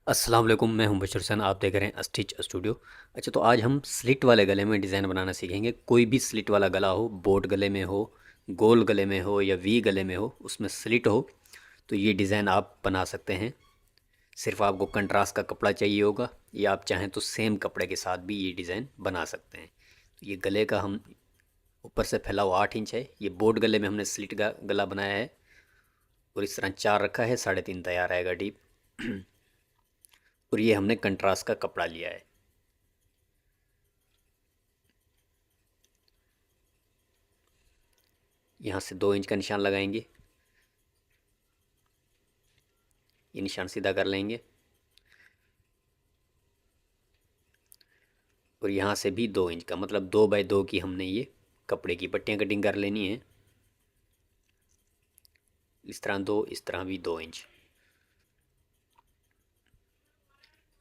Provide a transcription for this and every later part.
अस्सलाम वालेकुम, मैं हूं बशर हुसैन। आप देख रहे हैं स्टिच स्टूडियो। अच्छा, तो आज हम स्लिट वाले गले में डिज़ाइन बनाना सीखेंगे। कोई भी स्लिट वाला गला हो, बोट गले में हो, गोल गले में हो या वी गले में हो, उसमें स्लिट हो तो ये डिज़ाइन आप बना सकते हैं। सिर्फ आपको कंट्रास्ट का कपड़ा चाहिए होगा, या आप चाहें तो सेम कपड़े के साथ भी ये डिज़ाइन बना सकते हैं। तो ये गले का हम ऊपर से फैला हुआ 8 इंच है। ये बोट गले में हमने स्लिट का गला बनाया है और इस तरह 4 रखा है, 3.5 तैयार आएगा डीप। और ये हमने कंट्रास्ट का कपड़ा लिया है। यहाँ से 2 इंच का निशान लगाएंगे, ये निशान सीधा कर लेंगे और यहाँ से भी 2 इंच का, मतलब 2 बाई 2 की हमने ये कपड़े की पट्टियाँ कटिंग कर लेनी है। इस तरह 2, इस तरह भी 2 इंच।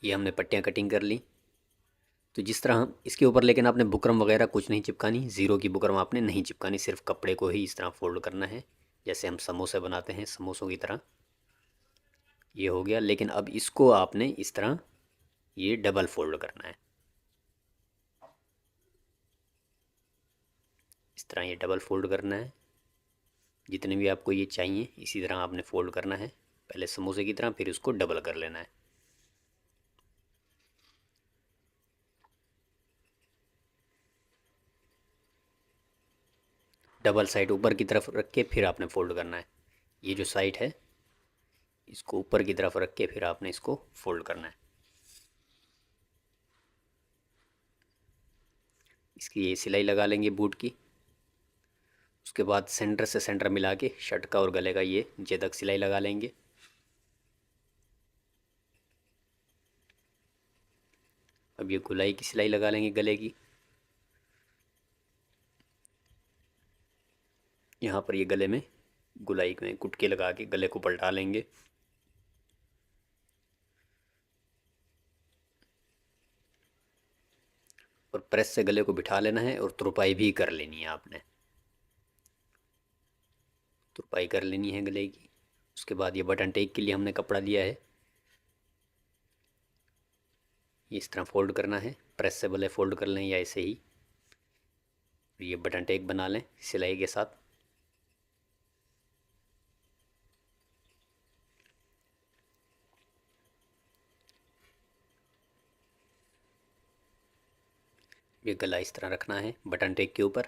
ये हमने पट्टियाँ कटिंग कर ली। तो जिस तरह हम इसके ऊपर, लेकिन आपने बुकरम वगैरह कुछ नहीं चिपकानी, ज़ीरो की बुकरम आपने नहीं चिपकानी, सिर्फ कपड़े को ही इस तरह फोल्ड करना है जैसे हम समोसे बनाते हैं, समोसों की तरह। ये हो गया। लेकिन अब इसको आपने इस तरह ये डबल फोल्ड करना है। इस तरह ये डबल फोल्ड करना है। जितने भी आपको ये चाहिए इसी तरह आपने फोल्ड करना है, पहले समोसे की तरह, फिर उसको डबल कर लेना है। डबल साइड ऊपर की तरफ रख के फिर आपने फोल्ड करना है। ये जो साइड है इसको ऊपर की तरफ रख के फिर आपने इसको फोल्ड करना है। इसकी ये सिलाई लगा लेंगे बूट की। उसके बाद सेंटर से सेंटर मिला के शर्ट का और गले का ये नीचे तक सिलाई लगा लेंगे। अब ये गुलाई की सिलाई लगा लेंगे गले की। यहाँ पर ये गले में गुलाई में कुटके लगा के गले को पलटा लेंगे। और प्रेस से गले को बिठा लेना है और तुरपाई भी कर लेनी है आपने। तुरपाई कर लेनी है गले की। उसके बाद ये बटन टेक के लिए हमने कपड़ा लिया है, ये इस तरह फोल्ड करना है। प्रेस से भले फोल्ड कर लें या ऐसे ही। ये बटन टेक बना लें सिलाई के साथ। ये गला इस तरह रखना है बटन टेक के ऊपर।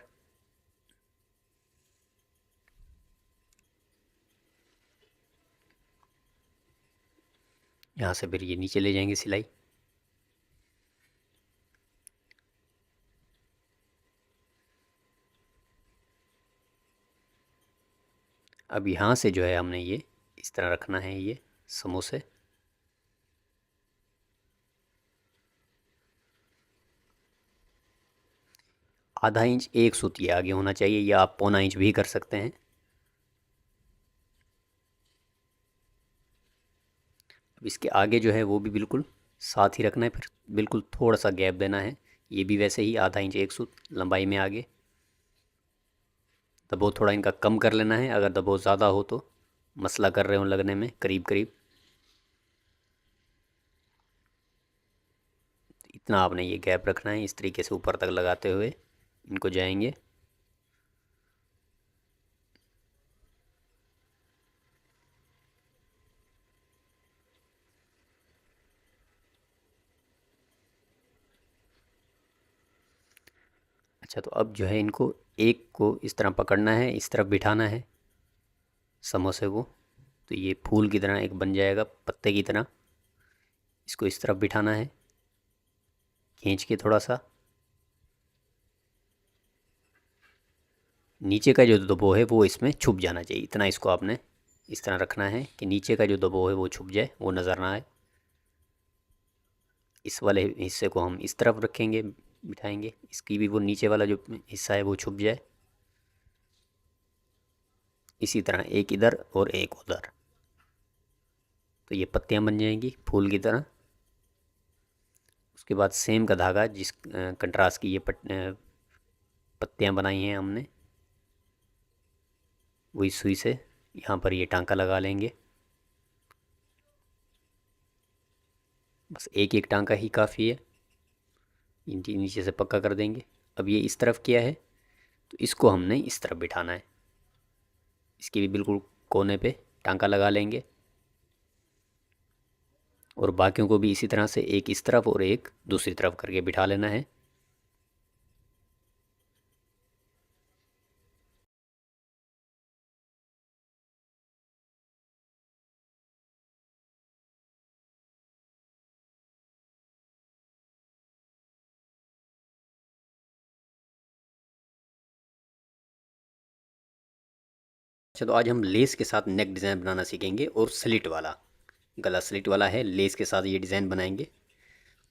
यहाँ से फिर ये नीचे ले जाएंगे सिलाई। अब यहाँ से जो है हमने ये इस तरह रखना है ये समोसे। आधा इंच एक सूत ये आगे होना चाहिए, या आप 1/4 इंच भी कर सकते हैं। अब इसके आगे जो है वो भी बिल्कुल साथ ही रखना है, फिर बिल्कुल थोड़ा सा गैप देना है। ये भी वैसे ही आधा इंच एक सूत लंबाई में आगे। दबाव थोड़ा इनका कम कर लेना है, अगर दबाव ज़्यादा हो तो मसला कर रहे हो लगने में करीब करीब। इतना आपने ये गैप रखना है, इस तरीके से ऊपर तक लगाते हुए इनको जाएंगे। अच्छा, तो अब जो है इनको एक को इस तरह पकड़ना है, इस तरफ बिठाना है समोसे को। तो ये फूल की तरह एक बन जाएगा, पत्ते की तरह। इसको इस तरफ बिठाना है खींच के थोड़ा सा। नीचे का जो दबाव है वो इसमें छुप जाना चाहिए, इतना इसको आपने इस तरह रखना है कि नीचे का जो दबाव है वो छुप जाए, वो नज़र ना आए। इस वाले हिस्से को हम इस तरफ रखेंगे, बिठाएंगे। इसकी भी वो नीचे वाला जो हिस्सा है वो छुप जाए। इसी तरह एक इधर और एक उधर। तो ये पत्तियां बन जाएंगी फूल की तरह। उसके बाद सेम का धागा, जिस कंट्रास्ट की ये पत्तियां बनाई हैं हमने, वही सुई से यहाँ पर ये टांका लगा लेंगे। बस एक एक टांका ही काफ़ी है, इनकी नीचे से पक्का कर देंगे। अब ये इस तरफ किया है तो इसको हमने इस तरफ बिठाना है, इसके भी बिल्कुल कोने पे टांका लगा लेंगे और बाकियों को भी इसी तरह से एक इस तरफ और एक दूसरी तरफ करके बिठा लेना है। अच्छा, तो आज हम लेस के साथ नेक डिज़ाइन बनाना सीखेंगे और स्लिट वाला गला, स्लिट वाला है, लेस के साथ ये डिज़ाइन बनाएंगे।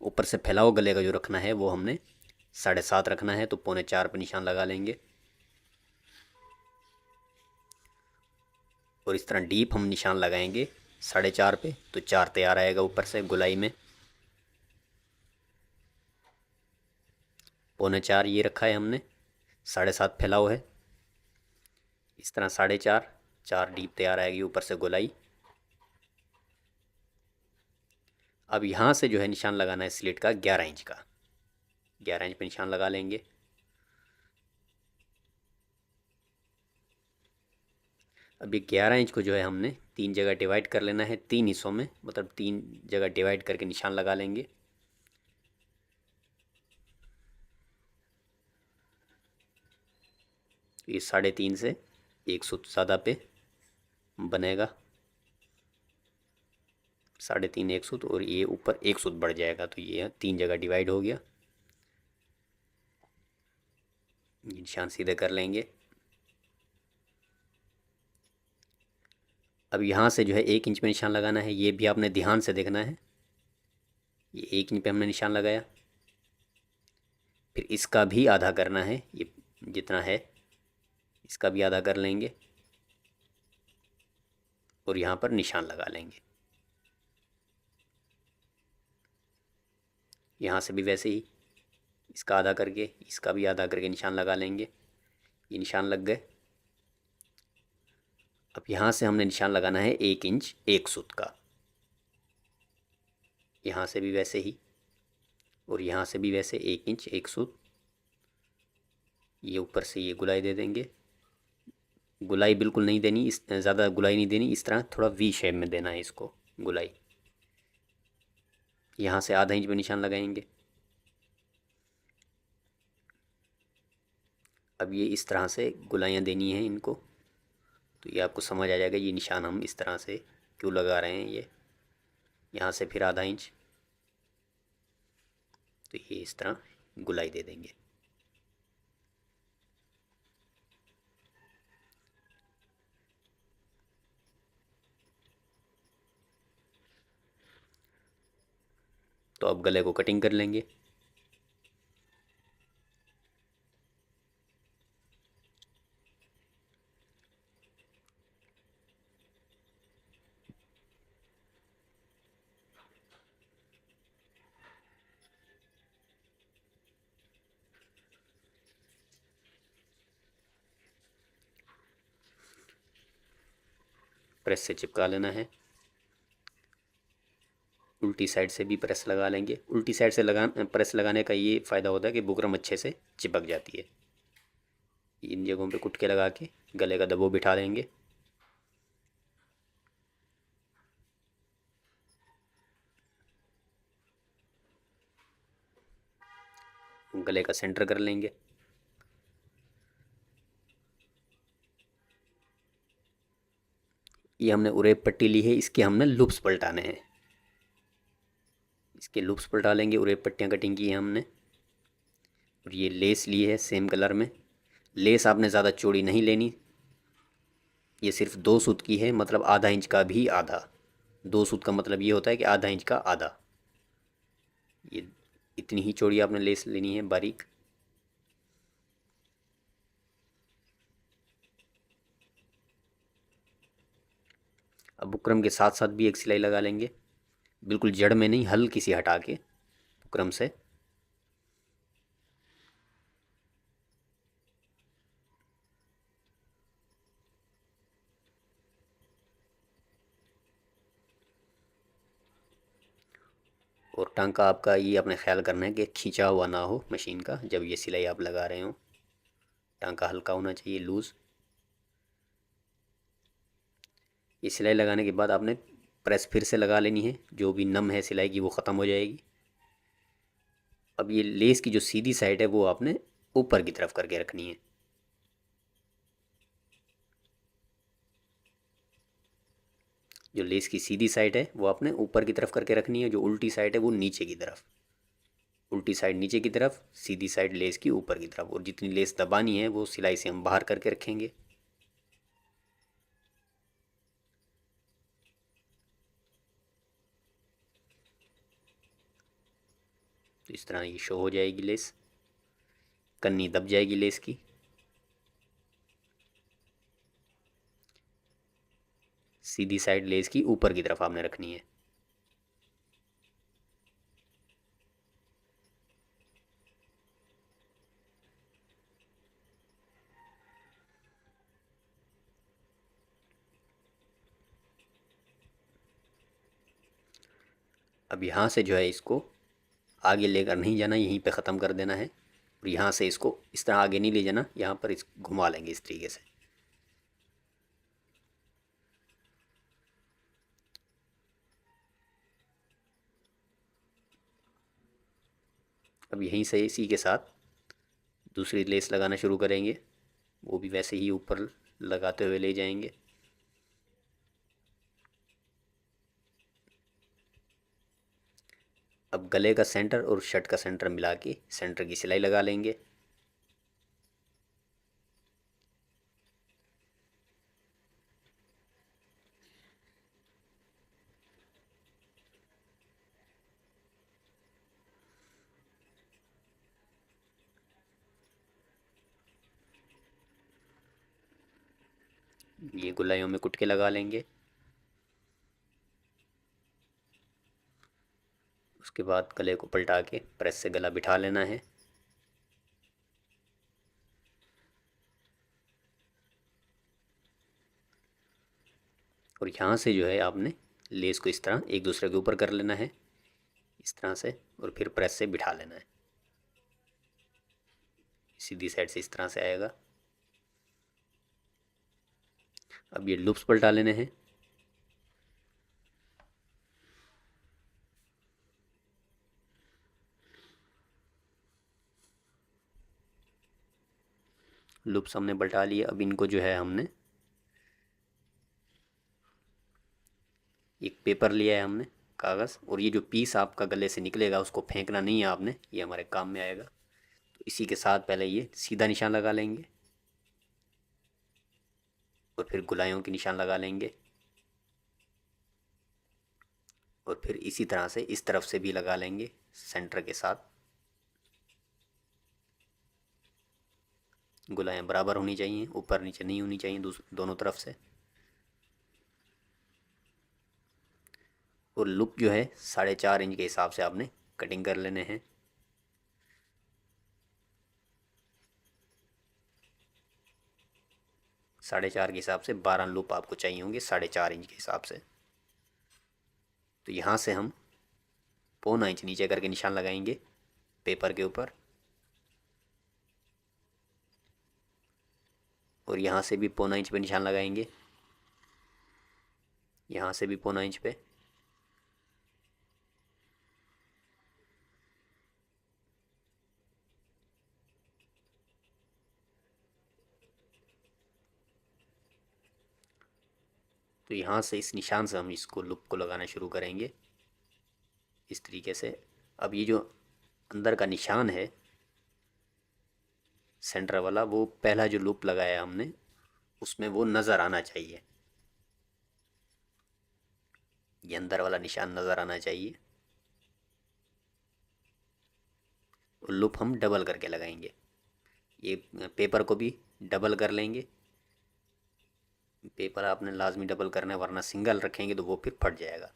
ऊपर से फैलाव गले का जो रखना है वो हमने 7.5 रखना है, तो 3.25 पे निशान लगा लेंगे और इस तरह डीप हम निशान लगाएंगे 4.5 पे, तो 4 तैयार आएगा ऊपर से गुलाई में। 3.25 ये रखा है हमने, 7.5 फैलाव है, इस तरह 4.5, 4 डीप तैयार आएगी ऊपर से गुलाई। अब यहाँ से जो है निशान लगाना है स्लिट का 11 इंच का, 11 इंच पे निशान लगा लेंगे। अब ये 11 इंच को जो है हमने 3 जगह डिवाइड कर लेना है, 3 हिस्सों में, मतलब 3 जगह डिवाइड करके निशान लगा लेंगे। ये 3.5 से 1 सूत ज़्यादा पे बनेगा, 3.5 1 सूत, और ये ऊपर 1 सूत बढ़ जाएगा, तो ये 3 जगह डिवाइड हो गया। निशान सीधे कर लेंगे। अब यहाँ से जो है 1 इंच पे निशान लगाना है, ये भी आपने ध्यान से देखना है। ये 1 इंच पे हमने निशान लगाया, फिर इसका भी आधा करना है, ये जितना है इसका भी आधा कर लेंगे और यहाँ पर निशान लगा लेंगे। यहाँ से भी वैसे ही इसका आधा करके इसका भी आधा करके निशान लगा लेंगे। ये निशान लग गए। अब यहाँ से हमने निशान लगाना है 1 इंच 1 सूत का, यहाँ से भी वैसे ही और यहाँ से भी वैसे 1 इंच 1 सूत। ये ऊपर से ये गुलाई दे देंगे, गुलाई बिल्कुल नहीं देनी, इस ज़्यादा गुलाई नहीं देनी, इस तरह थोड़ा वी शेप में देना है इसको गुलाई। यहाँ से आधा इंच पे निशान लगाएंगे। अब ये इस तरह से गुलाइयाँ देनी हैं इनको, तो ये आपको समझ आ जाएगा ये निशान हम इस तरह से क्यों लगा रहे हैं। ये यहाँ से फिर आधा इंच, तो ये इस तरह गुलाई दे देंगे। तो अब गले को कटिंग कर लेंगे। प्रेस से चिपका लेना है, उल्टी साइड से भी प्रेस लगा लेंगे। उल्टी साइड से प्रेस लगाने का ये फ़ायदा होता है कि बुकरम अच्छे से चिपक जाती है। इन जगहों पे कुटके लगा के गले का दबो बिठा देंगे। गले का सेंटर कर लेंगे। ये हमने उरेब पट्टी ली है, इसके हमने लूप्स पलटाने हैं, इसके लूप्स पलटा लेंगे। उरेब पट्टियाँ कटिंग की हैं हमने, और ये लेस ली है सेम कलर में। लेस आपने ज़्यादा चौड़ी नहीं लेनी, ये सिर्फ 2 सूत की है, मतलब आधा इंच का भी आधा। 2 सूत का मतलब ये होता है कि आधा इंच का आधा। ये इतनी ही चौड़ी आपने लेस लेनी है बारीक। अब बुकरम के साथ साथ भी एक सिलाई लगा लेंगे, बिल्कुल जड़ में नहीं, हल्की सी हटा के बुकरम से। और टांका आपका ये अपने ख्याल करना है कि खींचा हुआ ना हो मशीन का। जब ये सिलाई आप लगा रहे हो टांका हल्का होना चाहिए, लूज़। ये सिलाई लगाने के बाद आपने प्रेस फिर से लगा लेनी है, जो भी नम है सिलाई की वो ख़त्म हो जाएगी। अब ये लेस की जो सीधी साइड है वो आपने ऊपर की तरफ करके रखनी है। जो लेस की सीधी साइड है वो आपने ऊपर की तरफ करके रखनी है, जो उल्टी साइड है वो नीचे की तरफ। उल्टी साइड नीचे की तरफ, सीधी साइड लेस की ऊपर की तरफ। और जितनी लेस दबानी है वो सिलाई से हम बाहर करके रखेंगे। तो इस तरह ये शो हो जाएगी लेस, कन्नी दब जाएगी लेस की। सीधी साइड लेस की ऊपर की तरफ आपने रखनी है। अब यहाँ से जो है इसको आगे लेकर नहीं जाना, यहीं पे ख़त्म कर देना है। और यहाँ से इसको इस तरह आगे नहीं ले जाना, यहाँ पर इस घुमा लेंगे इस तरीके से। अब यहीं से इसी के साथ दूसरी लेस लगाना शुरू करेंगे, वो भी वैसे ही ऊपर लगाते हुए ले जाएंगे। अब गले का सेंटर और शर्ट का सेंटर मिला के सेंटर की सिलाई लगा लेंगे। ये गुलाइयों में कुटके लगा लेंगे। उसके बाद गले को पलटा के प्रेस से गला बिठा लेना है। और यहाँ से जो है आपने लेस को इस तरह एक दूसरे के ऊपर कर लेना है, इस तरह से। और फिर प्रेस से बिठा लेना है। सीधी साइड से इस तरह से आएगा। अब ये लूप्स पलटा लेने हैं। लूप्स हमने पलटा लिए। अब इनको जो है हमने एक पेपर लिया है हमने, कागज़। और ये जो पीस आपका गले से निकलेगा उसको फेंकना नहीं है आपने, ये हमारे काम में आएगा। तो इसी के साथ पहले ये सीधा निशान लगा लेंगे और फिर गुलाइयों के निशान लगा लेंगे। और फिर इसी तरह से इस तरफ से भी लगा लेंगे सेंटर के साथ। गुलाइयाँ बराबर होनी चाहिए, ऊपर नीचे नहीं होनी चाहिए दोनों तरफ से। और लूप जो है 4.5 इंच के हिसाब से आपने कटिंग कर लेने हैं। 4.5 के हिसाब से 12 लूप आपको चाहिए होंगे 4.5 इंच के हिसाब से। तो यहाँ से हम 0.25 इंच नीचे करके निशान लगाएंगे पेपर के ऊपर। और यहाँ से भी 0.25 इंच पे निशान लगाएंगे, यहाँ से भी 0.25 इंच पे। तो यहाँ से इस निशान से हम इसको लूप को लगाना शुरू करेंगे इस तरीके से। अब ये जो अंदर का निशान है सेंटर वाला, वो पहला जो लूप लगाया हमने उसमें वो नज़र आना चाहिए। ये अंदर वाला निशान नज़र आना चाहिए। और लूप हम डबल करके लगाएंगे। ये पेपर को भी डबल कर लेंगे। पेपर आपने लाजमी डबल करना है, वरना सिंगल रखेंगे तो वो फिर फट जाएगा।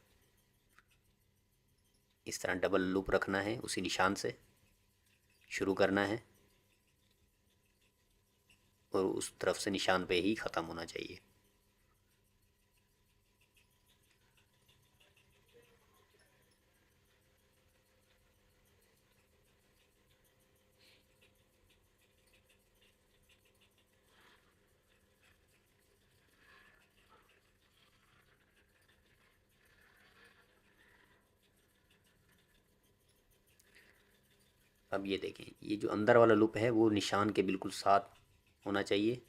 इस तरह डबल लूप रखना है, उसी निशान से शुरू करना है और उस तरफ से निशान पे ही ख़त्म होना चाहिए। अब ये देखें, ये जो अंदर वाला लूप है वो निशान के बिल्कुल साथ होना चाहिए,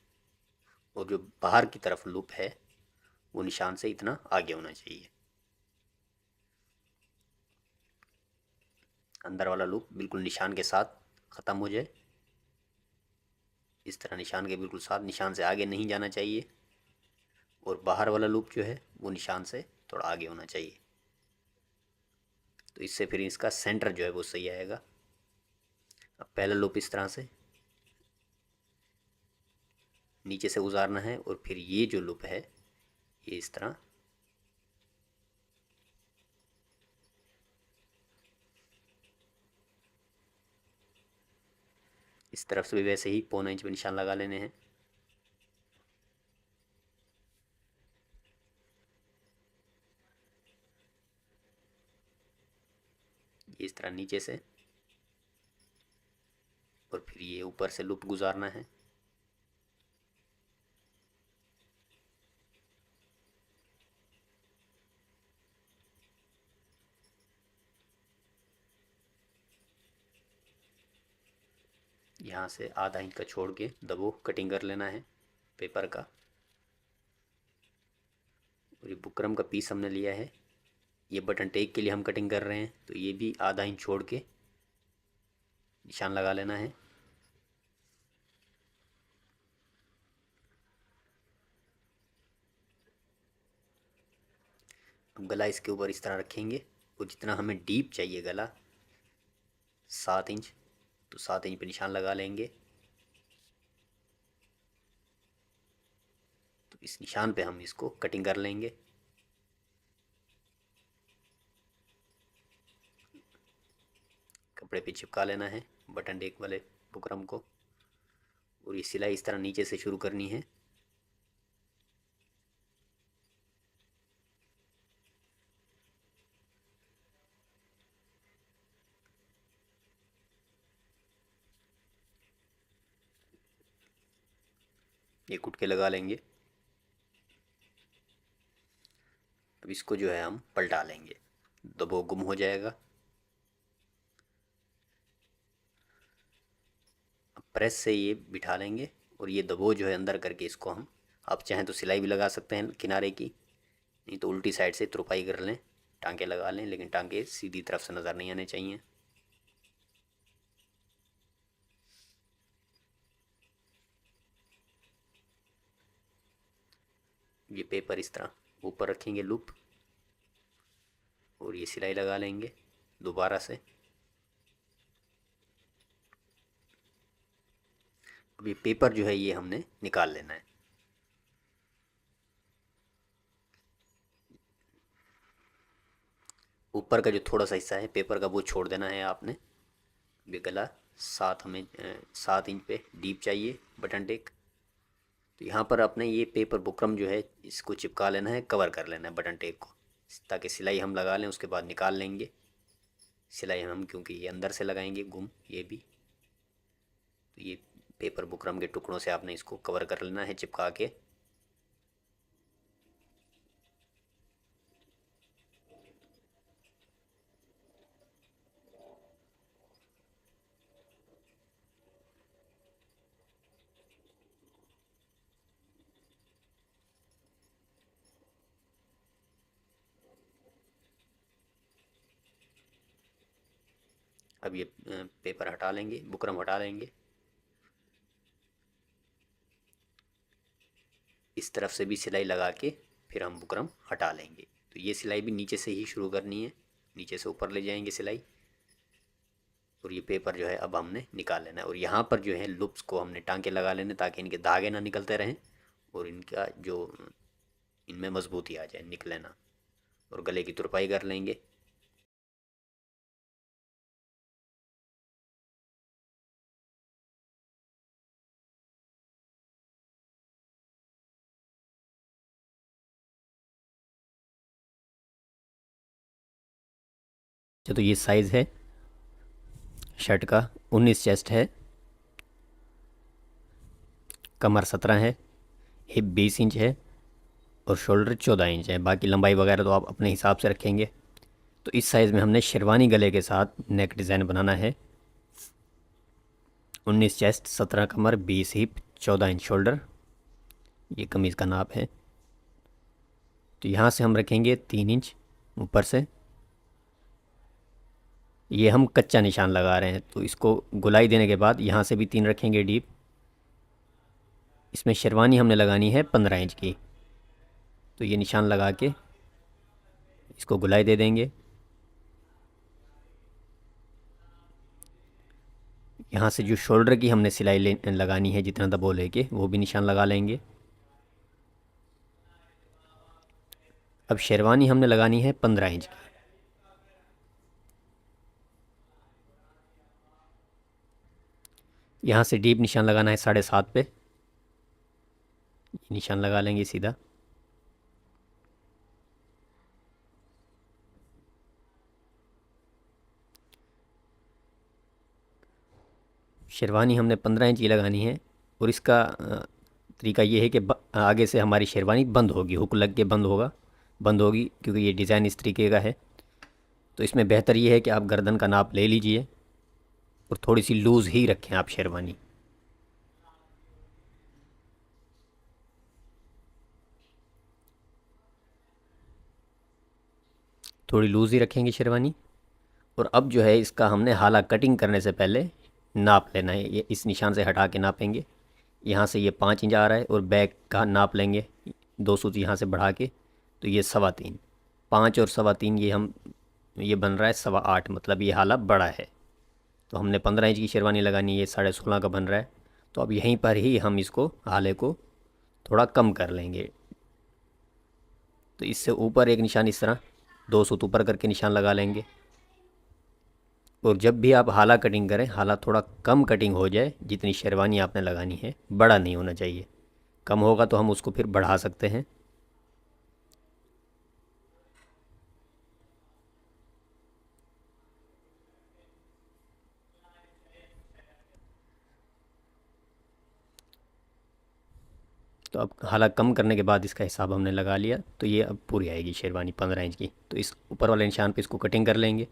और जो बाहर की तरफ लूप है वो निशान से इतना आगे होना चाहिए। अंदर वाला लूप बिल्कुल निशान के साथ ख़त्म हो जाए, इस तरह निशान के बिल्कुल साथ, निशान से आगे नहीं जाना चाहिए, और बाहर वाला लूप जो है वो निशान से थोड़ा आगे होना चाहिए। तो इससे फिर इसका सेंटर जो है वो सही आएगा। अब पहला लूप इस तरह से नीचे से गुजारना है, और फिर ये जो लूप है ये इस तरह इस तरफ से भी वैसे ही 1.25 इंच पे निशान लगा लेने हैं। ये इस तरह नीचे से, और फिर ये ऊपर से लूप गुजारना है। यहाँ से आधा इंच का छोड़ के दबो कटिंग कर लेना है पेपर का। और ये बुकरम का पीस हमने लिया है, ये बटन टेक के लिए हम कटिंग कर रहे हैं, तो ये भी आधा इंच छोड़ के निशान लगा लेना है। अब गला इसके ऊपर इस तरह रखेंगे, और जितना हमें डीप चाहिए गला 7 इंच, तो 7 इंच पे निशान लगा लेंगे। तो इस निशान पे हम इसको कटिंग कर लेंगे। कपड़े पे चिपका लेना है बटन टेक वाले बुकरम को, और ये सिलाई इस तरह नीचे से शुरू करनी है। ये कुटके लगा लेंगे। अब इसको जो है हम पलटा लेंगे, दबो गुम हो जाएगा। अब प्रेस से ये बिठा लेंगे, और ये दबो जो है अंदर करके इसको हम, आप चाहें तो सिलाई भी लगा सकते हैं किनारे की, नहीं तो उल्टी साइड से तुरपाई कर लें, टांके लगा लें, लेकिन टांके सीधी तरफ से नज़र नहीं आने चाहिए। ये पेपर इस तरह ऊपर रखेंगे लूप, और ये सिलाई लगा लेंगे दोबारा से। अब ये पेपर जो है ये हमने निकाल लेना है। ऊपर का जो थोड़ा सा हिस्सा है पेपर का वो छोड़ देना है आपने। ये गला 7 इंच पे डीप चाहिए बटन टेक। तो यहाँ पर अपने ये पेपर बुकरम जो है इसको चिपका लेना है, कवर कर लेना है बटन टेक को, ताकि सिलाई हम लगा लें, उसके बाद निकाल लेंगे। सिलाई हम क्योंकि ये अंदर से लगाएंगे गुम ये भी, तो ये पेपर बुकरम के टुकड़ों से आपने इसको कवर कर लेना है चिपका के। अब ये पेपर हटा लेंगे, बुकरम हटा लेंगे। इस तरफ से भी सिलाई लगा के फिर हम बुकरम हटा लेंगे। तो ये सिलाई भी नीचे से ही शुरू करनी है, नीचे से ऊपर ले जाएंगे सिलाई। और ये पेपर जो है अब हमने निकाल लेना है, और यहाँ पर जो है लूप्स को हमने टांके लगा लेने, ताकि इनके धागे ना निकलते रहें, और इनका जो इनमें मजबूती आ जाए, निकले ना। और गले की तुरपाई कर लेंगे। तो ये साइज़ है शर्ट का 19 चेस्ट है, कमर 17 है, हिप 20 इंच है, और शोल्डर 14 इंच है। बाकी लंबाई वगैरह तो आप अपने हिसाब से रखेंगे। तो इस साइज़ में हमने शेरवानी गले के साथ नेक डिज़ाइन बनाना है। 19 चेस्ट, 17 कमर, 20 हिप, 14 इंच शोल्डर, ये कमीज़ का नाप है। तो यहाँ से हम रखेंगे 3 इंच ऊपर से। ये हम कच्चा निशान लगा रहे हैं, तो इसको गुलाई देने के बाद यहाँ से भी 3 रखेंगे डीप। इसमें शेरवानी हमने लगानी है 15 इंच की, तो ये निशान लगा के इसको गुलाई दे देंगे। यहाँ से जो शोल्डर की हमने सिलाई लगानी है जितना दबो लेके, वो भी निशान लगा लेंगे। अब शेरवानी हमने लगानी है 15 इंच की। यहाँ से डीप निशान लगाना है 7.5 पे, निशान लगा लेंगे सीधा। शेरवानी हमने 15 इंच की लगानी है, और इसका तरीका ये है कि आगे से हमारी शेरवानी बंद होगी, हुक लग के बंद होगी, क्योंकि ये डिज़ाइन इस तरीके का है। तो इसमें बेहतर ये है कि आप गर्दन का नाप ले लीजिए और थोड़ी सी लूज़ ही रखें आप शेरवानी। थोड़ी लूज़ ही रखेंगे शेरवानी। और अब जो है इसका हमने हाला कटिंग करने से पहले नाप लेना है। ये इस निशान से हटा के नापेंगे। यहाँ से ये 5 इंच आ रहा है, और बैक का नाप लेंगे 2 सूत यहाँ से बढ़ा के, तो ये 3.25। 5 और 3.25 ये बन रहा है 8.25, मतलब ये हाला बड़ा है। तो हमने 15 इंच की शेरवानी लगानी है, ये 16.5 का बन रहा है। तो अब यहीं पर ही हम इसको हाले को थोड़ा कम कर लेंगे। तो इससे ऊपर एक निशान इस तरह 2 सूत ऊपर करके निशान लगा लेंगे। और जब भी आप हाला कटिंग करें, हाला थोड़ा कम कटिंग हो जाए, जितनी शेरवानी आपने लगानी है, बड़ा नहीं होना चाहिए। कम होगा तो हम उसको फिर बढ़ा सकते हैं। तो अब हाला कम करने के बाद इसका हिसाब हमने लगा लिया, तो ये अब पूरी आएगी शेरवानी 15 इंच की। तो इस ऊपर वाले निशान पे इसको कटिंग कर लेंगे।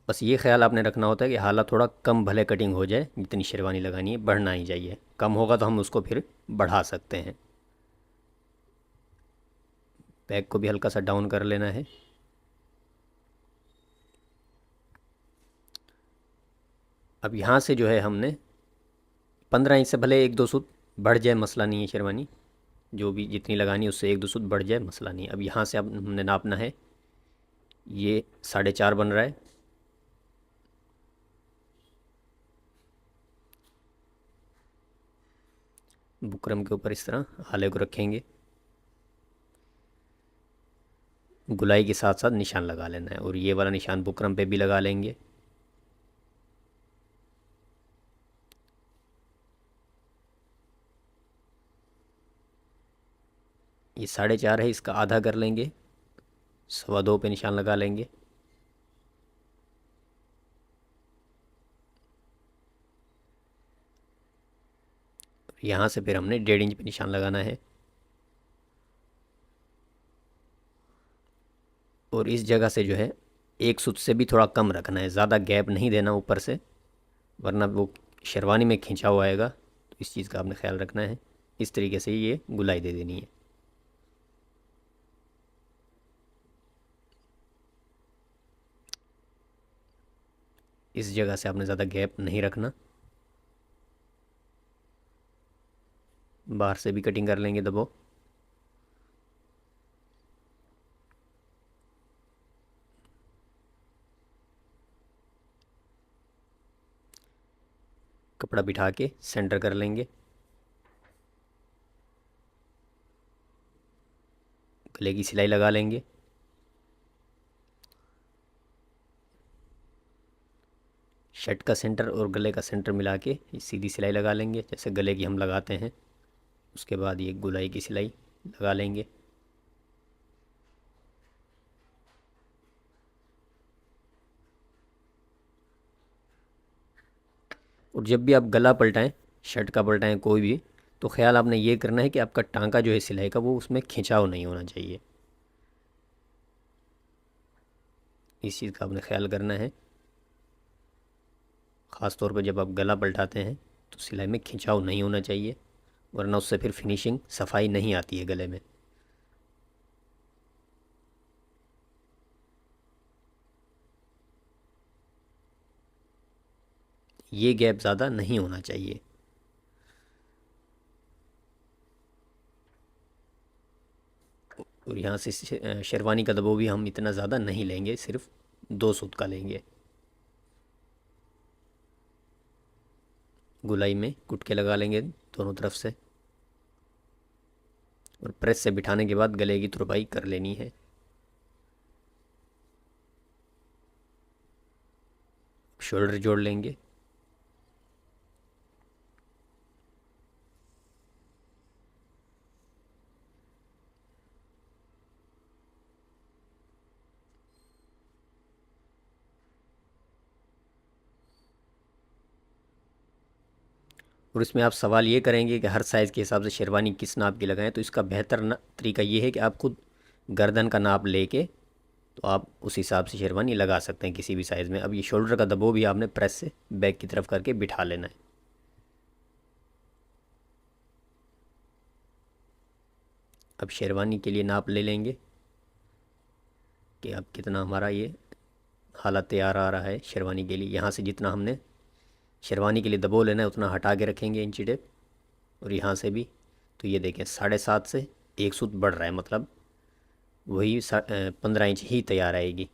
बस ये ख्याल आपने रखना होता है कि हाला थोड़ा कम भले कटिंग हो जाए, जितनी शेरवानी लगानी है बढ़ना ही चाहिए। कम होगा तो हम उसको फिर बढ़ा सकते हैं। बैक को भी हल्का सा डाउन कर लेना है। अब यहाँ से जो है हमने 15 इंच से भले 1-2 सूत बढ़ जाए, मसला नहीं है। शेरवानी जो भी जितनी लगानी है उससे 1-2 सूत बढ़ जाए, मसला नहीं है। अब यहाँ से अब हमने नापना है, ये 4.5 बन रहा है। बुकरम के ऊपर इस तरह हाले को रखेंगे, गुलाई के साथ साथ निशान लगा लेना है, और ये वाला निशान बुकरम पे भी लगा लेंगे। ये 4.5 है, इसका आधा कर लेंगे, 2.25 पे निशान लगा लेंगे। यहाँ से फिर हमने 1.5 इंच पे निशान लगाना है, और इस जगह से जो है एक सूत से भी थोड़ा कम रखना है, ज़्यादा गैप नहीं देना ऊपर से, वरना वो शेरवानी में खिंचा हुआ आएगा। तो इस चीज़ का आपने ख्याल रखना है। इस तरीके से ये गुलाई दे देनी है। इस जगह से आपने ज़्यादा गैप नहीं रखना। बाहर से भी कटिंग कर लेंगे दबो। कपड़ा बिठा के सेंटर कर लेंगे। गले की सिलाई लगा लेंगे। शर्ट का सेंटर और गले का सेंटर मिला के सीधी सिलाई लगा लेंगे, जैसे गले की हम लगाते हैं। उसके बाद ये गुलाई की सिलाई लगा लेंगे। और जब भी आप गला पलटाएं, शर्ट का पलटाएं कोई भी, तो ख्याल आपने ये करना है कि आपका टांका जो है सिलाई का, वो उसमें खिंचाव नहीं होना चाहिए। इस चीज़ का आपने ख्याल करना है। ख़ास तौर पर जब आप गला पलटाते हैं तो सिलाई में खिंचाव नहीं होना चाहिए, वरना उससे फिर फिनिशिंग सफाई नहीं आती है गले में। ये गैप ज़्यादा नहीं होना चाहिए। और यहाँ से शेरवानी का दबो भी हम इतना ज़्यादा नहीं लेंगे, सिर्फ 2 सूत का लेंगे। गुलाई में कुटके लगा लेंगे दोनों तरफ से, और प्रेस से बिठाने के बाद गले की तुरपाई कर लेनी है। शोल्डर जोड़ लेंगे। और इसमें आप सवाल ये करेंगे कि हर साइज़ के हिसाब से शेरवानी किस नाप की लगाएं, तो इसका बेहतर तरीका ये है कि आप खुद गर्दन का नाप लेके तो आप उस हिसाब से शेरवानी लगा सकते हैं किसी भी साइज़ में। अब ये शोल्डर का दबो भी आपने प्रेस से बैक की तरफ करके बिठा लेना है। अब शेरवानी के लिए नाप ले लेंगे कि अब कितना हमारा ये हालत तैयार आ रहा है शेरवानी के लिए। यहाँ से जितना हमने शेरवानी के लिए दबो लेना है उतना हटा के रखेंगे इंची टेप। और यहाँ से भी तो ये देखें 7.5 से 1 सूत बढ़ रहा है, मतलब वही 15 इंच ही तैयार आएगी।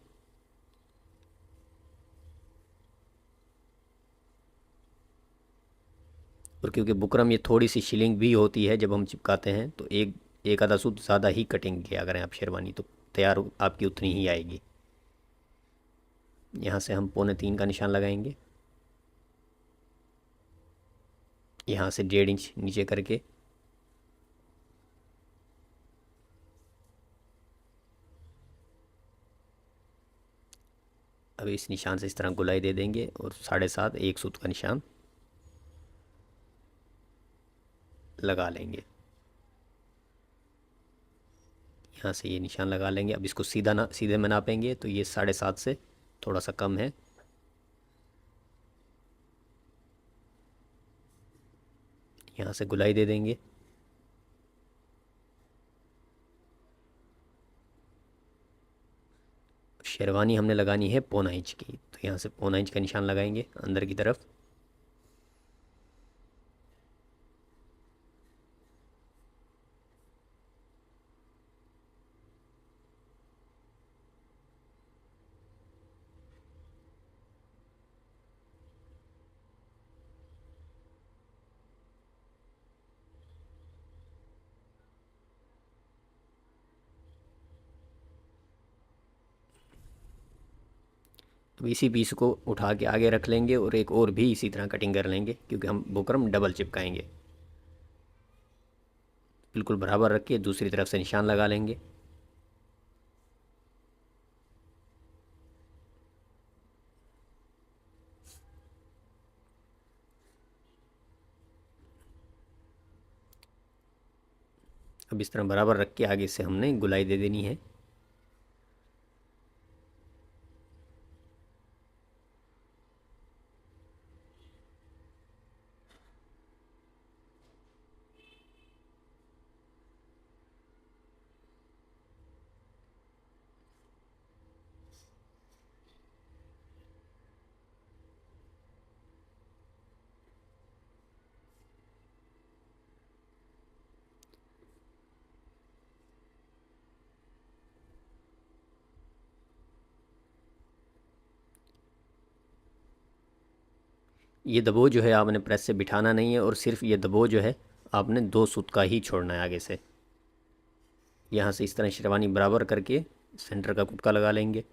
और क्योंकि बुकरम ये थोड़ी सी शिलिंग भी होती है जब हम चिपकाते हैं, तो एक एक आधा सूत ज़्यादा ही कटिंग किया करें आप शेरवानी, तो तैयार आपकी उतनी ही आएगी। यहाँ से हम 2.25 का निशान लगाएंगे। यहाँ से 1.5 इंच नीचे करके अब इस निशान से इस तरह गुलाई दे देंगे और 7.5 1 सूत का निशान लगा लेंगे। यहाँ से ये निशान लगा लेंगे। अब इसको सीधे में नापेंगे तो ये 7.5 से थोड़ा सा कम है। यहाँ से गुलाई दे देंगे। शेरवानी हमने लगानी है 1.25 इंच की, तो यहाँ से 1.25 इंच का निशान लगाएंगे अंदर की तरफ। अब इसी पीस को उठा के आगे रख लेंगे और एक और भी इसी तरह कटिंग कर लेंगे, क्योंकि हम बुकरम डबल चिपकाएंगे। बिल्कुल बराबर रख के दूसरी तरफ से निशान लगा लेंगे। अब इस तरह बराबर रख के आगे से हमने गुलाई दे देनी है। ये दबो जो है आपने प्रेस से बिठाना नहीं है, और सिर्फ ये दबो जो है आपने 2 सूत का ही छोड़ना है आगे से। यहाँ से इस तरह शेरवानी बराबर करके सेंटर का कुटका लगा लेंगे,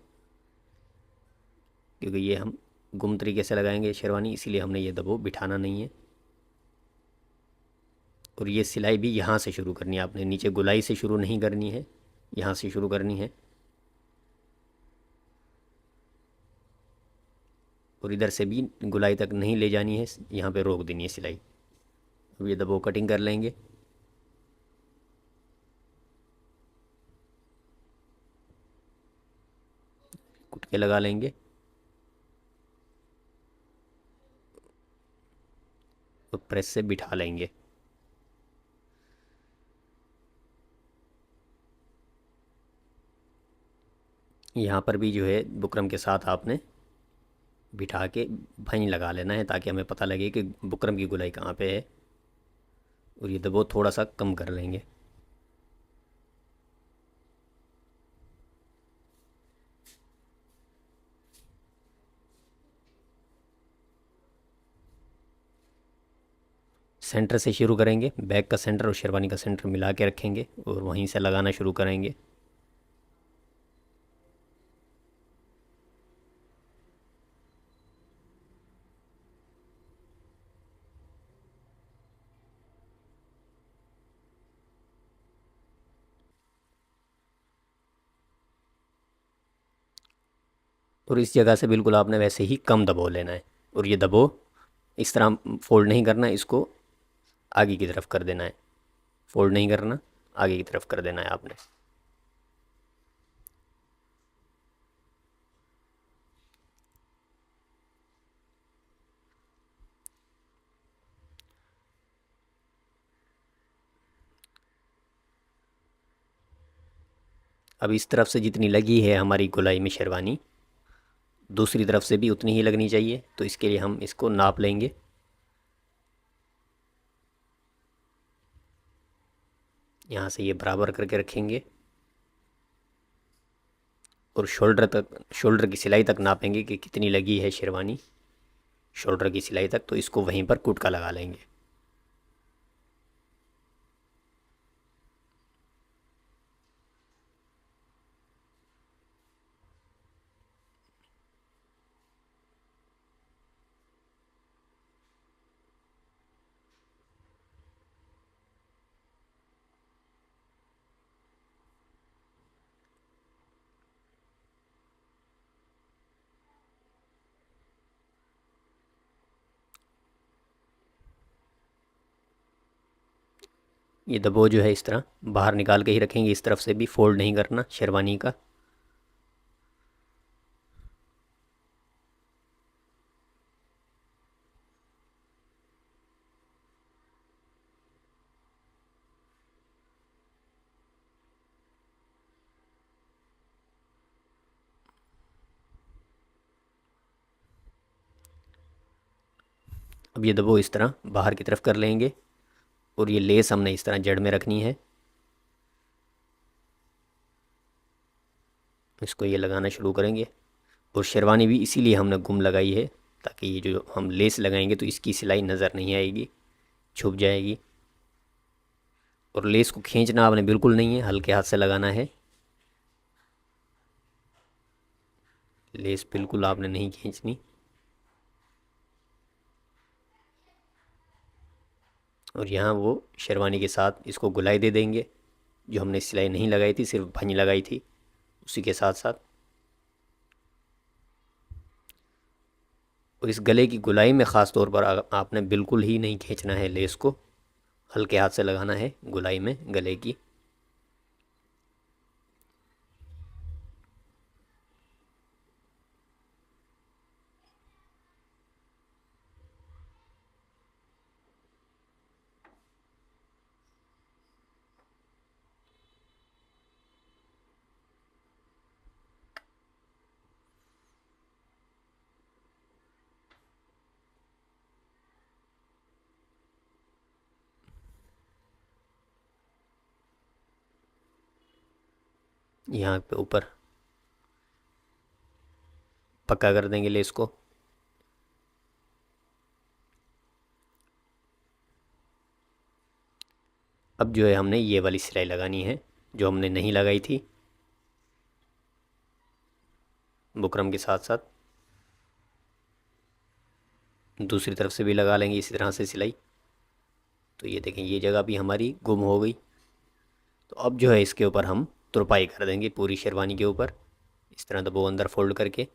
क्योंकि ये हम गुम तरीके से लगाएंगे शेरवानी, इसीलिए हमने ये दबो बिठाना नहीं है। और ये सिलाई भी यहाँ से शुरू करनी है आपने, नीचे गुलाई से शुरू नहीं करनी है, यहाँ से शुरू करनी है। और इधर से भी गुलाई तक नहीं ले जानी है, यहाँ पे रोक देनी है सिलाई। अब ये दबो कटिंग कर लेंगे। कुटके लगा लेंगे। और प्रेस से बिठा लेंगे। यहाँ पर भी जो है बुकरम के साथ आपने बिठा के भंज लगा लेना है, ताकि हमें पता लगे कि बुकरम की गोलाई कहाँ पे है। और ये दबाव थोड़ा सा कम कर लेंगे। सेंटर से शुरू करेंगे, बैक का सेंटर और शेरवानी का सेंटर मिला के रखेंगे और वहीं से लगाना शुरू करेंगे। और इस जगह से बिल्कुल आपने वैसे ही कम दबाव लेना है। और ये दबाव इस तरह फोल्ड नहीं करना, इसको आगे की तरफ कर देना है। फोल्ड नहीं करना, आगे की तरफ कर देना है आपने। अब इस तरफ से जितनी लगी है हमारी गोलाई में शेरवानी, दूसरी तरफ से भी उतनी ही लगनी चाहिए। तो इसके लिए हम इसको नाप लेंगे। यहाँ से ये बराबर करके रखेंगे और शोल्डर की सिलाई तक नापेंगे कि कितनी लगी है शेरवानी। शोल्डर की सिलाई तक, तो इसको वहीं पर कुटका लगा लेंगे। ये दबो जो है इस तरह बाहर निकाल के ही रखेंगे, इस तरफ से भी फोल्ड नहीं करना शेरवानी का। अब ये दबो इस तरह बाहर की तरफ कर लेंगे और ये लेस हमने इस तरह जड़ में रखनी है। इसको ये लगाना शुरू करेंगे। और शेरवानी भी इसीलिए हमने गुम लगाई है, ताकि ये जो हम लेस लगाएंगे तो इसकी सिलाई नज़र नहीं आएगी, छुप जाएगी। और लेस को खींचना आपने बिल्कुल नहीं है, हल्के हाथ से लगाना है। लेस बिल्कुल आपने नहीं खींचनी। और यहाँ वो शेरवानी के साथ इसको गुलाई दे देंगे, जो हमने सिलाई नहीं लगाई थी, सिर्फ भंज लगाई थी, उसी के साथ साथ। और इस गले की गुलाई में ख़ास तौर पर आपने बिल्कुल ही नहीं खींचना है लेस को, हल्के हाथ से लगाना है गुलाई में गले की। यहाँ पे ऊपर पक्का कर देंगे लेस को। अब जो है हमने ये वाली सिलाई लगानी है, जो हमने नहीं लगाई थी बुकरम के साथ साथ। दूसरी तरफ से भी लगा लेंगे इसी तरह से सिलाई। तो ये देखें, ये जगह भी हमारी गुम हो गई। तो अब जो है इसके ऊपर हम तुरपाई कर देंगे पूरी शेरवानी के ऊपर, इस तरह दबो अंदर फोल्ड करके।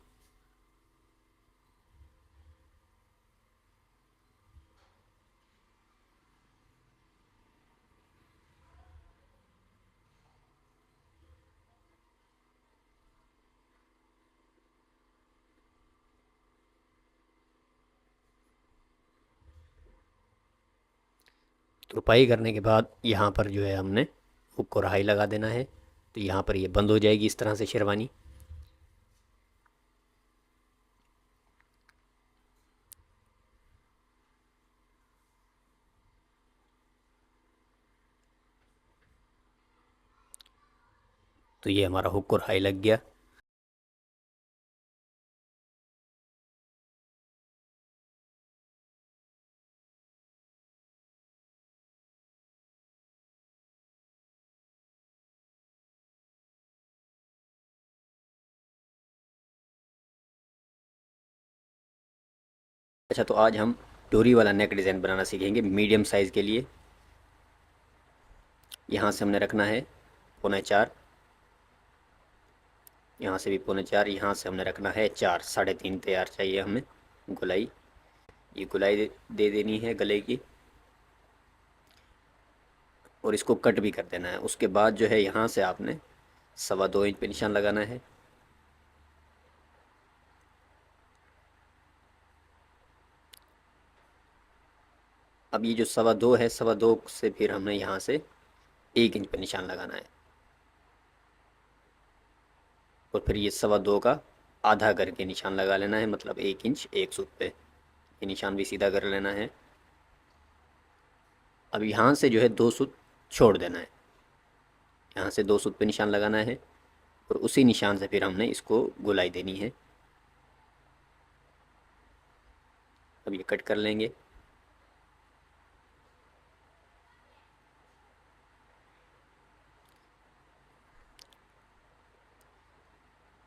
तुरपाई करने के बाद यहाँ पर जो है हमने हुक को रहाई लगा देना है। तो यहाँ पर ये बंद हो जाएगी इस तरह से शेरवानी। तो ये हमारा हुक और हाई लग गया। अच्छा, तो आज हम डोरी वाला नेक डिज़ाइन बनाना सीखेंगे मीडियम साइज़ के लिए। यहाँ से हमने रखना है 3.25, यहाँ से भी 3.25, यहाँ से हमने रखना है 4, 3.5 तैयार चाहिए हमें गोलाई। ये गोलाई दे देनी है गले की, और इसको कट भी कर देना है। उसके बाद जो है यहाँ से आपने 2.25 इंच पे निशान लगाना है। अब ये जो 2.25 है, 2.25 से फिर हमने यहाँ से 1 इंच पे निशान लगाना है, और फिर ये 2.25 का आधा करके निशान लगा लेना है, मतलब 1 इंच 1 सूत पे। ये निशान भी सीधा कर लेना है। अब यहाँ से जो है 2 सूत छोड़ देना है, यहाँ से 2 सूत पे निशान लगाना है, और उसी निशान से फिर हमने इसको गोलाई देनी है। अब ये कट कर लेंगे।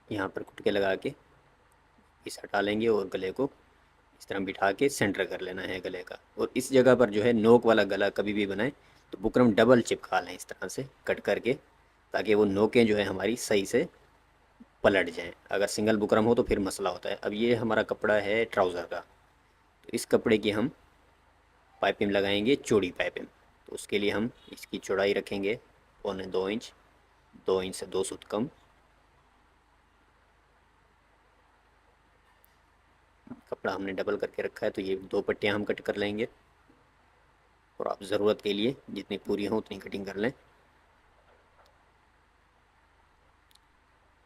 यहाँ पर कुटके लगा के इस हटा लेंगे, और गले को इस तरह बिठा के सेंटर कर लेना है गले का। और इस जगह पर जो है नोक वाला गला कभी भी बनाएं तो बुकरम डबल चिपका लें इस तरह से कट करके, ताकि वो नोकें जो है हमारी सही से पलट जाएं। अगर सिंगल बुकरम हो तो फिर मसला होता है। अब ये हमारा कपड़ा है ट्राउज़र का, तो इस कपड़े की हम पाइपिंग लगाएंगे, चौड़ी पाइपिंग। तो उसके लिए हम इसकी चौड़ाई रखेंगे 2.25 इंच, 2 इंच से 2 सूत कम। कपड़ा हमने डबल करके रखा है, तो ये 2 पट्टियाँ हम कट कर लेंगे, और आप ज़रूरत के लिए जितनी पूरी हो उतनी कटिंग कर लें।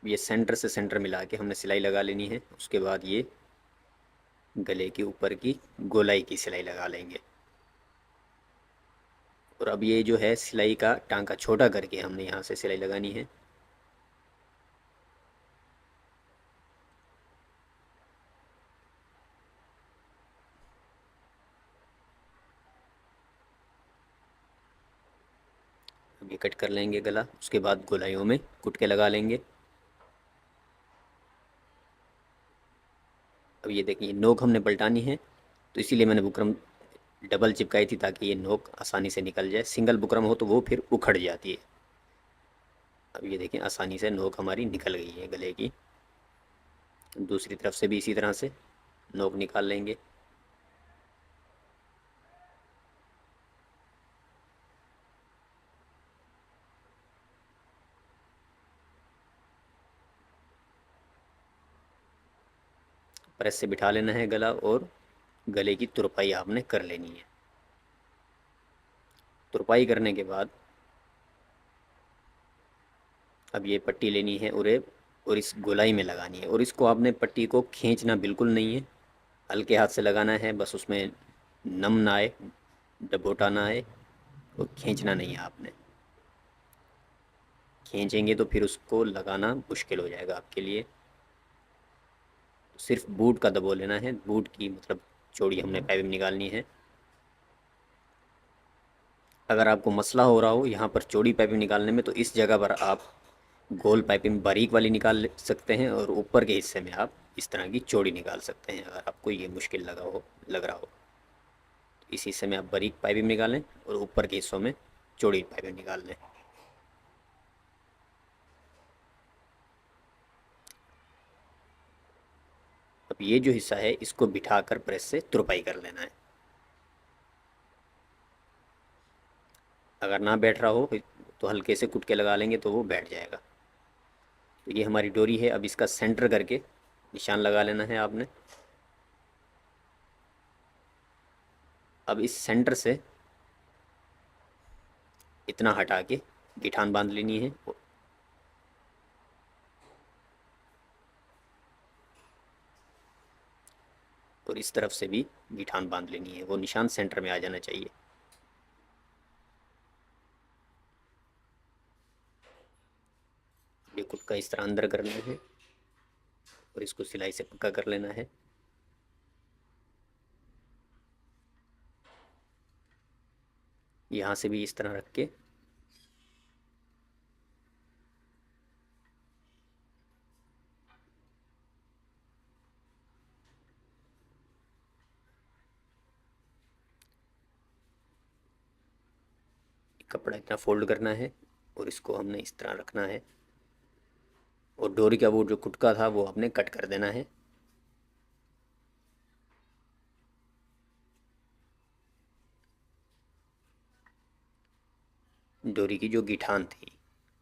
ये सेंटर से सेंटर मिला के हमने सिलाई लगा लेनी है। उसके बाद ये गले के ऊपर की गोलाई की सिलाई लगा लेंगे, और अब ये जो है सिलाई का टांका छोटा करके हमने यहाँ से सिलाई लगानी है। अब ये कट कर लेंगे गला। उसके बाद गोलाइयों में कुटके लगा लेंगे। अब ये देखिए नोक हमने पलटानी है, तो इसीलिए मैंने बुकरम डबल चिपकाई थी, ताकि ये नोक आसानी से निकल जाए। सिंगल बुकरम हो तो वो फिर उखड़ जाती है। अब ये देखें आसानी से नोक हमारी निकल गई है गले की। दूसरी तरफ से भी इसी तरह से नोक निकाल लेंगे। प्रेस से बिठा लेना है गला, और गले की तुरपाई आपने कर लेनी है। तुरपाई करने के बाद अब ये पट्टी लेनी है और इस गोलाई में लगानी है, और इसको आपने पट्टी को खींचना बिल्कुल नहीं है, हल्के हाथ से लगाना है बस। उसमें नम ना आए, डबोटा ना आए, और खींचना नहीं है आपने। खींचेंगे तो फिर उसको लगाना मुश्किल हो जाएगा आपके लिए। सिर्फ बूट का दबो लेना है, बूट की मतलब चौड़ी हमने पाइपिंग निकालनी है। अगर आपको मसला हो रहा हो यहाँ पर चौड़ी पाइपिंग निकालने में, तो इस जगह पर आप गोल पाइपिंग बारीक वाली निकाल सकते हैं, और ऊपर के हिस्से में आप इस तरह की चौड़ी निकाल सकते हैं। अगर आपको ये मुश्किल लग रहा हो, तो इस हिस्से में आप बारीक पाइपिंग निकालें, और ऊपर के हिस्सों में चौड़ी पाइपिंग निकाल लें। अब ये जो हिस्सा है इसको बिठाकर प्रेस से तुरपाई कर लेना है। अगर ना बैठ रहा हो तो हल्के से कुटके लगा लेंगे तो वो बैठ जाएगा। तो ये हमारी डोरी है। अब इसका सेंटर करके निशान लगा लेना है आपने। अब इस सेंटर से इतना हटा के गिठान बांध लेनी है। और इस तरफ से भी गिठान बांध लेनी है, वो निशान सेंटर में आ जाना चाहिए। ये कुट का इस तरह अंदर करना है और इसको सिलाई से पक्का कर लेना है। यहाँ से भी इस तरह रख के कपड़ा इतना फोल्ड करना है और इसको हमने इस तरह रखना है। और डोरी का वो जो कुटका था वो आपने कट कर देना है। डोरी की जो गिठान थी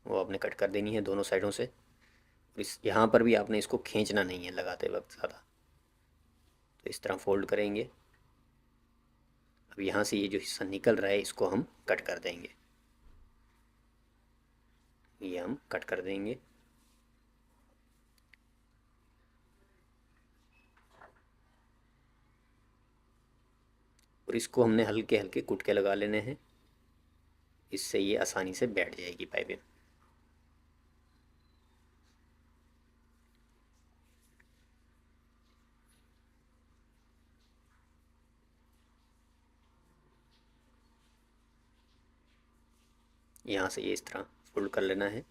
वो आपने कट कर देनी है दोनों साइडों से। और इस यहाँ पर भी आपने इसको खींचना नहीं है लगाते वक्त ज़्यादा। तो इस तरह फोल्ड करेंगे। अब यहाँ से ये जो हिस्सा निकल रहा है इसको हम कट कर देंगे। ये हम कट कर देंगे। और इसको हमने हल्के हल्के कुटके लगा लेने हैं, इससे ये आसानी से बैठ जाएगी पाइपें। यहाँ से ये इस तरह फोल्ड कर लेना है।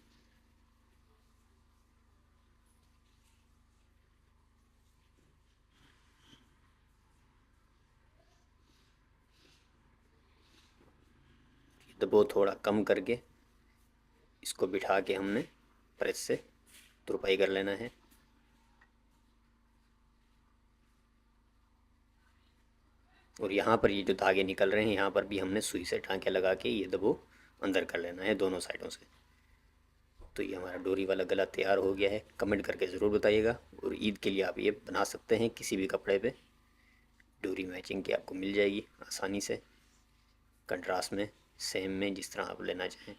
दबाव थोड़ा कम करके इसको बिठा के हमने प्रेस से तुरपाई कर लेना है। और यहाँ पर ये जो धागे निकल रहे हैं यहाँ पर भी हमने सुई से टाँके लगा के ये दबाव अंदर कर लेना है दोनों साइडों से। तो ये हमारा डोरी वाला गला तैयार हो गया है। कमेंट करके ज़रूर बताइएगा। और ईद के लिए आप ये बना सकते हैं किसी भी कपड़े पे। डोरी मैचिंग की आपको मिल जाएगी आसानी से, कंट्रास्ट में, सेम में, जिस तरह आप लेना चाहें।